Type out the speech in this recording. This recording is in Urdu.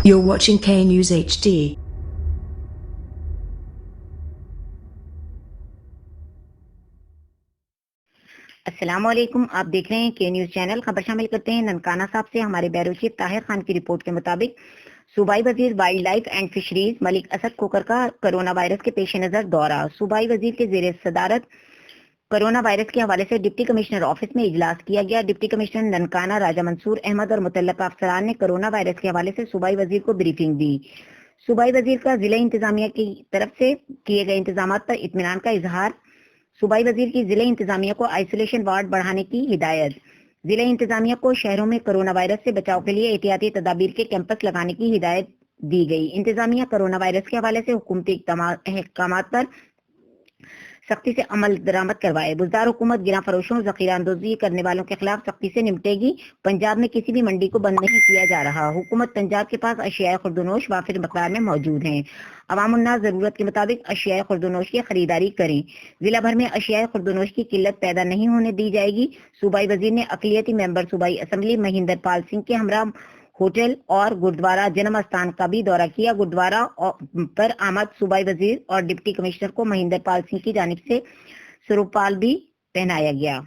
You're watching K News HD. السلام علیکم، آپ دیکھ رہے ہیں کے نیوز چینل۔ خبر شامل کرتے ہیں ننکانہ صاحب سے۔ ہمارے بیرو چیف طاہر خان کی رپورٹ کے مطابق صوبائی وزیر وائلڈ لائف اینڈ فشریز ملک اسد کھوکھر کا کورونا وائرس کے پیش نظر دورہ۔ صوبائی وزیر کے زیر صدارت کورونا وائرس کے حوالے سے ڈپٹی کمشنر آفس میں اجلاس کیا گیا۔ ڈپٹی کمشنر ننکانہ راجہ منصور احمد اور متعلقہ افسران نے کورونا وائرس کے حوالے سے صوبائی وزیر کو بریفنگ دی۔ صوبائی وزیر کا ضلع انتظامیہ کی طرف سے کیے گئے انتظامات پر اطمینان کا اظہار۔ صوبائی وزیر کی ضلع انتظامیہ کو آئسولیشن وارڈ بڑھانے کی ہدایت۔ ضلع انتظامیہ کو شہروں میں کورونا وائرس سے بچاؤ کے لیے احتیاطی تدابیر کے کیمپس لگانے کی ہدایت دی گئی۔ انتظامیہ کورونا وائرس کے حوالے سے حکومتی احکامات پر سختی سے عمل درآمد کروائے۔ بزدار حکومت گراں فروشوں، ذخیرہ اندوزی کرنے والوں کے خلاف سختی سے نمٹے گی۔ پنجاب میں کسی بھی منڈی کو بند نہیں کیا جا رہا۔ حکومت پنجاب کے پاس اشیاء خوردونوش وافر مقدار میں موجود ہیں۔ عوام الناس ضرورت کے مطابق اشیاء خوردونوش کی خریداری کریں۔ ضلع بھر میں اشیاء خوردونوش کی قلت پیدا نہیں ہونے دی جائے گی۔ صوبائی وزیر نے اقلیتی ممبر صوبائی اسمبلی مہندر پال سنگھ کے ہمراہ ہوٹل اور گردوارہ جنم استھان کا بھی دورہ کیا۔ گردوارہ پر آمد صوبائی وزیر اور ڈپٹی کمشنر کو مہندر پال سنگھ کی جانب سے سروپال بھی پہنایا گیا۔